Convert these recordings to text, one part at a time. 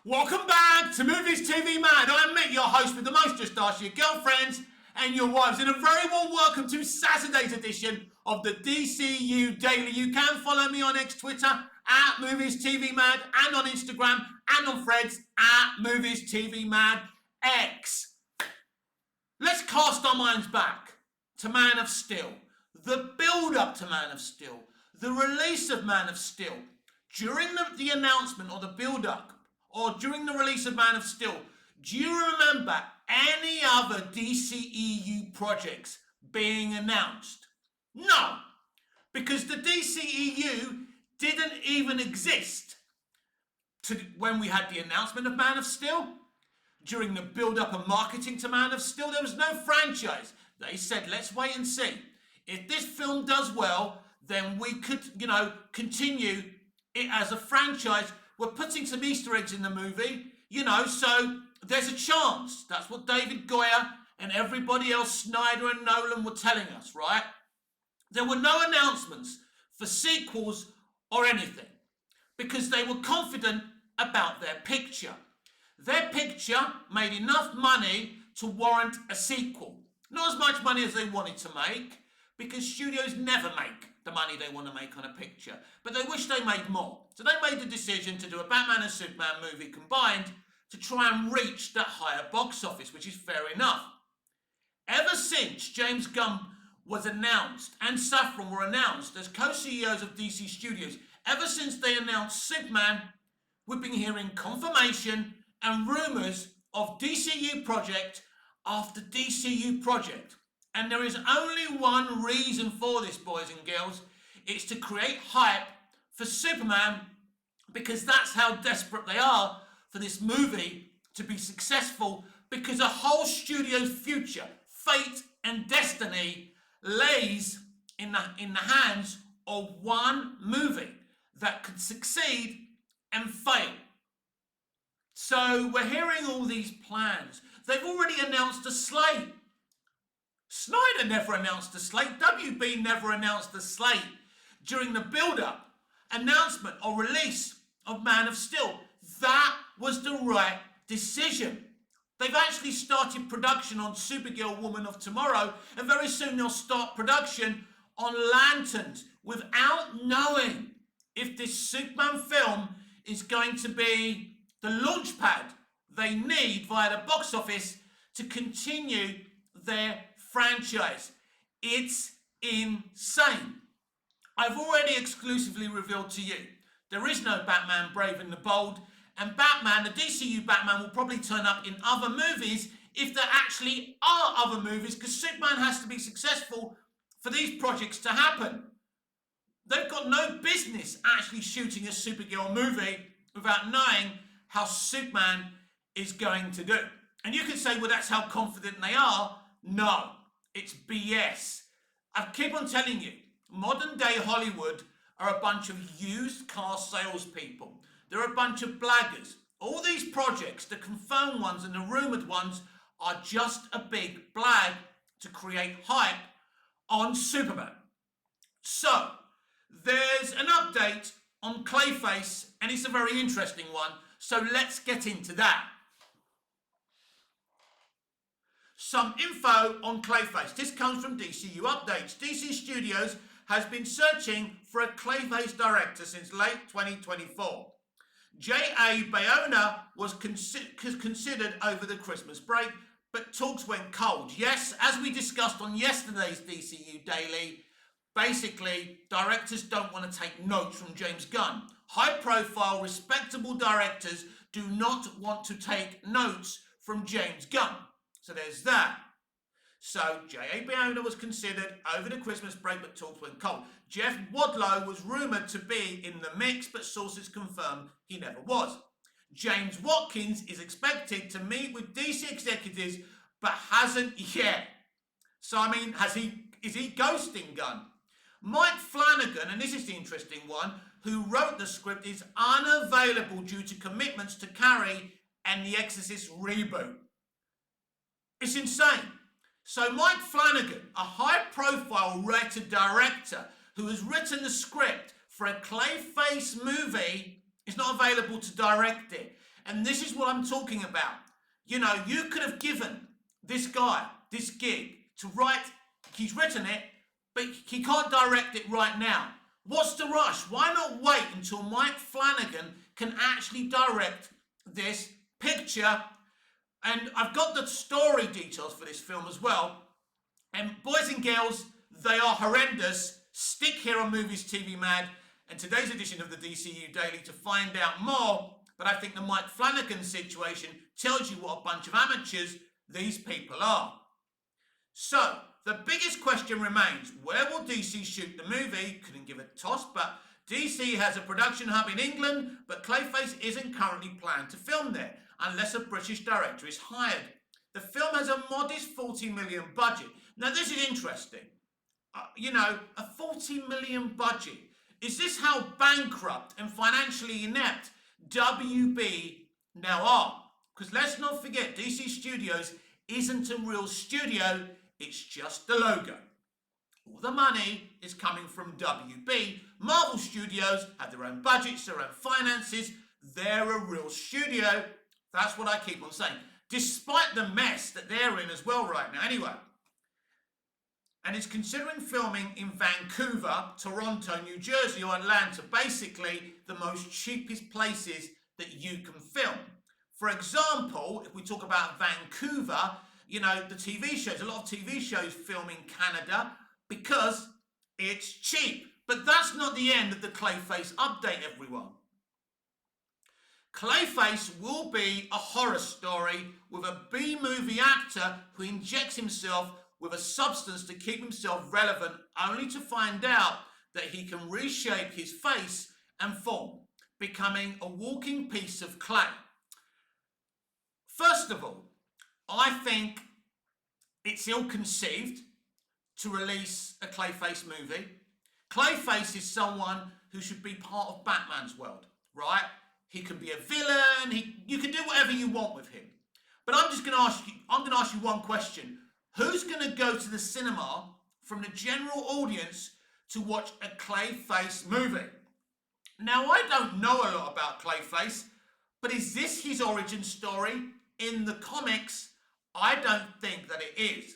Welcome back to Movies TV Mad. I'm Mick, your host with the most. Just ask your girlfriends and your wives. And a very warm welcome to Saturday's edition of the DCU Daily. You can follow me on X Twitter at Movies TV Mad and on Instagram and on Threads at Movies TV Mad X. Let's cast our minds back to Man of Steel. The build-up to Man of Steel. The release of Man of Steel. During the announcement or the build-up or during the release of Man of Steel, do you remember any other DCEU projects being announced? No, because the DCEU didn't even exist when we had the announcement of Man of Steel. During the build-up and marketing to Man of Steel, there was no franchise. They said, let's wait and see. If this film does well, then we could, continue it as a franchise. We're putting some Easter eggs in the movie, so there's a chance. That's what David Goyer and everybody else, Snyder and Nolan, were telling us, right? There were no announcements for sequels or anything because they were confident about their picture. Their picture made enough money to warrant a sequel. Not as much money as they wanted to make, because studios never make the money they want to make on a picture, but they wish they made more. So they made the decision to do a Batman and Superman movie combined to try and reach that higher box office, which is fair enough. Ever since James Gunn was announced and Safran were announced as co-CEOs of DC Studios, ever since they announced Superman, we've been hearing confirmation and rumours of DCU project after DCU project. And there is only one reason for this, boys and girls. It's to create hype for Superman, because that's how desperate they are for this movie to be successful, because a whole studio's future, fate and destiny lays in the hands of one movie that could succeed and fail. So we're hearing all these plans. They've already announced a slate. Snyder never announced a slate. WB never announced a slate during the build-up, announcement or release of Man of Steel. That was the right decision. They've actually started production on Supergirl Woman of Tomorrow, and very soon they'll start production on Lanterns without knowing if this Superman film is going to be the launchpad they need via the box office to continue their franchise. It's insane. I've already exclusively revealed to you there is no Batman Brave and the Bold, and Batman, the DCU Batman, will probably turn up in other movies if there actually are other movies, because Superman has to be successful for these projects to happen. They've got no business actually shooting a Supergirl movie without knowing how Superman is going to do. And you can say, well, that's how confident they are. No, it's BS. I keep on telling you, modern day Hollywood are a bunch of used car salespeople. They're a bunch of blaggers. All these projects, the confirmed ones and the rumoured ones, are just a big blag to create hype on Superman. So, there's an update on Clayface, and it's a very interesting one. So let's get into that. Some info on Clayface. This comes from DCU Updates. DC Studios has been searching for a Clayface director since late 2024. J.A. Bayona was considered over the Christmas break, but talks went cold. Yes, as we discussed on yesterday's DCU Daily, basically, directors don't want to take notes from James Gunn. High-profile, respectable directors do not want to take notes from James Gunn. So there's that. So J.A. Bayona was considered over the Christmas break, but talks went cold. Jeff Wadlow was rumoured to be in the mix, but sources confirmed he never was. James Watkins is expected to meet with DC executives, but hasn't yet. So I mean, is he ghosting Gunn? Mike Flanagan, and this is the interesting one, who wrote the script, is unavailable due to commitments to Carrie and The Exorcist reboot. It's insane. So Mike Flanagan, a high-profile writer-director who has written the script for a Clayface movie, is not available to direct it. And this is what I'm talking about. You know, you could have given this guy this gig to write, he's written it, but he can't direct it right now. What's the rush? Why not wait until Mike Flanagan can actually direct this picture? And I've got the story details for this film as well. And boys and girls, they are horrendous. Stick here on Movies TV Mad and today's edition of the DCU Daily to find out more. But I think the Mike Flanagan situation tells you what a bunch of amateurs these people are. So, the biggest question remains, where will DC shoot the movie? Couldn't give a toss, but DC has a production hub in England, but Clayface isn't currently planned to film there, unless a British director is hired. The film has a modest 40 million budget. Now, this is interesting. You know, a 40 million budget. Is this how bankrupt and financially inept WB now are? Because let's not forget, DC Studios isn't a real studio, it's just the logo. All the money is coming from WB. Marvel Studios have their own budgets, their own finances. They're a real studio. That's what I keep on saying. Despite the mess that they're in as well right now. Anyway. And it's considering filming in Vancouver, Toronto, New Jersey or Atlanta. Basically, the most cheapest places that you can film. For example, if we talk about Vancouver, you know, the TV shows, a lot of TV shows film in Canada because it's cheap. But that's not the end of the Clayface update, everyone. Clayface will be a horror story with a B-movie actor who injects himself with a substance to keep himself relevant, only to find out that he can reshape his face and form, becoming a walking piece of clay. First of all, I think it's ill-conceived to release a Clayface movie. Clayface is someone who should be part of Batman's world, right? He can be a villain, you can do whatever you want with him. But I'm going to ask you one question. Who's going to go to the cinema from the general audience to watch a Clayface movie? Now, I don't know a lot about Clayface, but is this his origin story in the comics? I don't think that it is.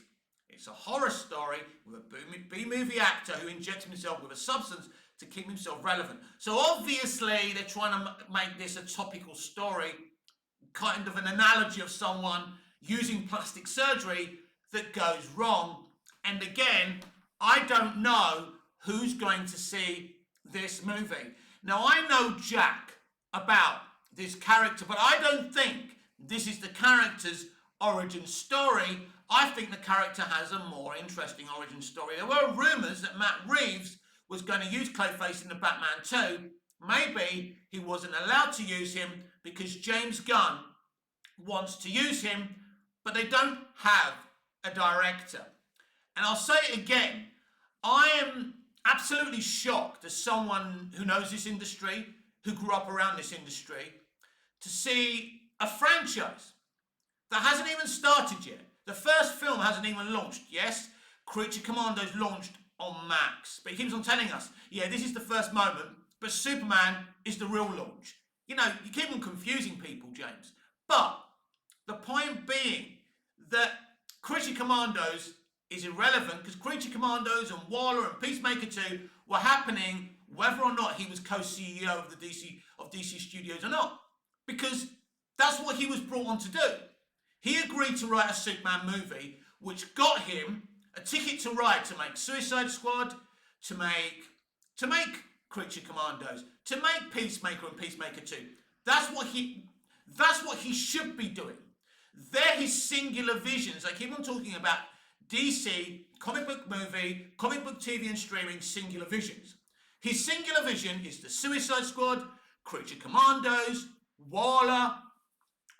It's a horror story with a B-movie actor who injects himself with a substance to keep himself relevant. So obviously they're trying to make this a topical story, kind of an analogy of someone using plastic surgery that goes wrong. And again, I don't know who's going to see this movie. Now, I know Jack about this character, but I don't think this is the character's origin story. I think the character has a more interesting origin story. There were rumours that Matt Reeves was going to use Clayface in the Batman 2. Maybe he wasn't allowed to use him because James Gunn wants to use him, but they don't have a director. And I'll say it again, I am absolutely shocked as someone who knows this industry, who grew up around this industry, to see a franchise that hasn't even started yet. The first film hasn't even launched. Yes, Creature Commandos launched on Max, but he keeps on telling us, yeah, this is the first moment, but Superman is the real launch. You know, you keep on confusing people, James. But the point being that Creature Commandos is irrelevant because Creature Commandos and Waller and Peacemaker 2 were happening whether or not he was co-CEO of the DC Studios or not. Because that's what he was brought on to do. He agreed to write a Superman movie which got him a ticket to ride to make Suicide Squad, to make Creature Commandos, to make Peacemaker and Peacemaker 2. That's what he should be doing. They're his singular visions. I keep on talking about DC, comic book movie, comic book TV and streaming, singular visions. His singular vision is the Suicide Squad, Creature Commandos, Waller,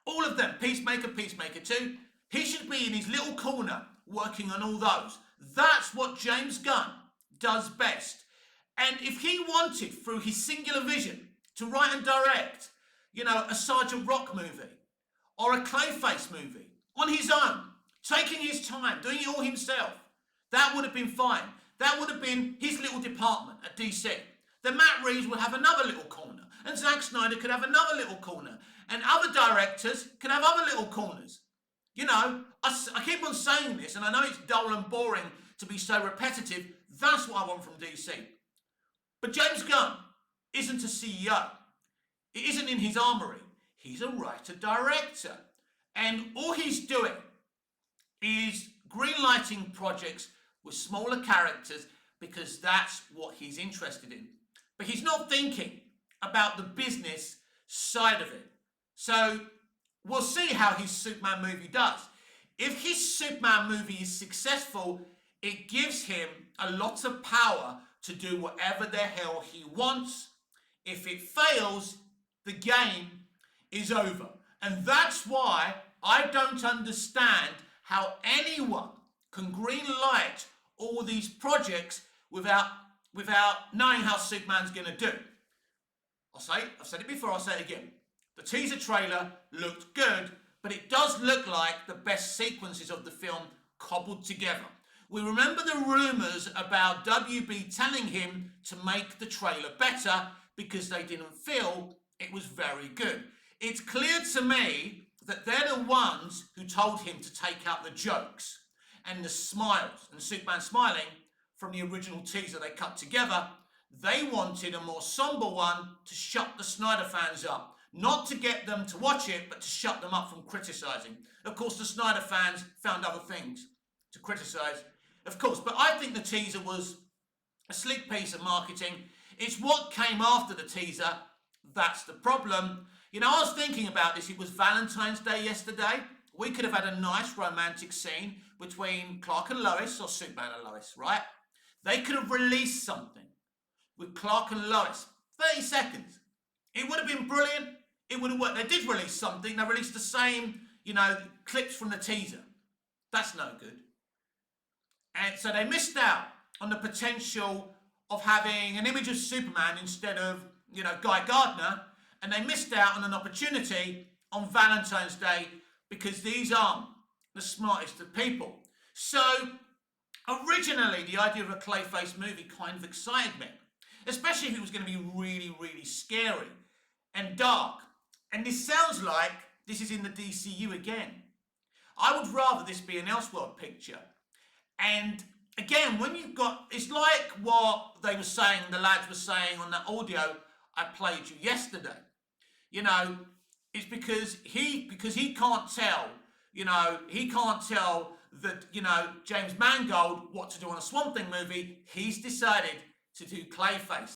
all of them, Peacemaker, Peacemaker 2. He should be in his little corner working on all those. That's what James Gunn does best. And if he wanted, through his singular vision, to write and direct, you know, a Sergeant Rock movie or a Clayface movie on his own, taking his time, doing it all himself, that would have been fine. That would have been his little department at DC. Then Matt Reeves would have another little corner, and Zack Snyder could have another little corner. And other directors can have other little corners. You know, I keep on saying this, and I know it's dull and boring to be so repetitive. That's what I want from DC. But James Gunn isn't a CEO. It isn't in his armory. He's a writer-director. And all he's doing is greenlighting projects with smaller characters because that's what he's interested in. But he's not thinking about the business side of it. So we'll see how his Superman movie does. If his Superman movie is successful, it gives him a lot of power to do whatever the hell he wants. If it fails, the game is over. And that's why I don't understand how anyone can greenlight all these projects without knowing how Superman's going to do. I've said it before, I'll say it again. The teaser trailer looked good, but it does look like the best sequences of the film cobbled together. We remember the rumours about WB telling him to make the trailer better because they didn't feel it was very good. It's clear to me that they're the ones who told him to take out the jokes and the smiles and Superman smiling from the original teaser they cut together. They wanted a more somber one to shut the Snyder fans up. Not to get them to watch it, but to shut them up from criticising. Of course, the Snyder fans found other things to criticise, of course. But I think the teaser was a slick piece of marketing. It's what came after the teaser that's the problem. You know, I was thinking about this. It was Valentine's Day yesterday. We could have had a nice romantic scene between Clark and Lois, or Superman and Lois, right? They could have released something with Clark and Lois. 30 seconds. It would have been brilliant. It would have worked. They did release something. They released the same, clips from the teaser. That's no good. And so they missed out on the potential of having an image of Superman instead of, Guy Gardner. And they missed out on an opportunity on Valentine's Day because these aren't the smartest of people. So originally, the idea of a clayface movie kind of excited me, especially if it was going to be really, really scary and dark. And this sounds like this is in the DCU again. I would rather this be an Elseworld picture. And again, when you've got, it's like what they were saying, the lads were saying on that audio I played you yesterday. It's because he can't tell, he can't tell that, James Mangold what to do on a Swamp Thing movie. He's decided to do Clayface.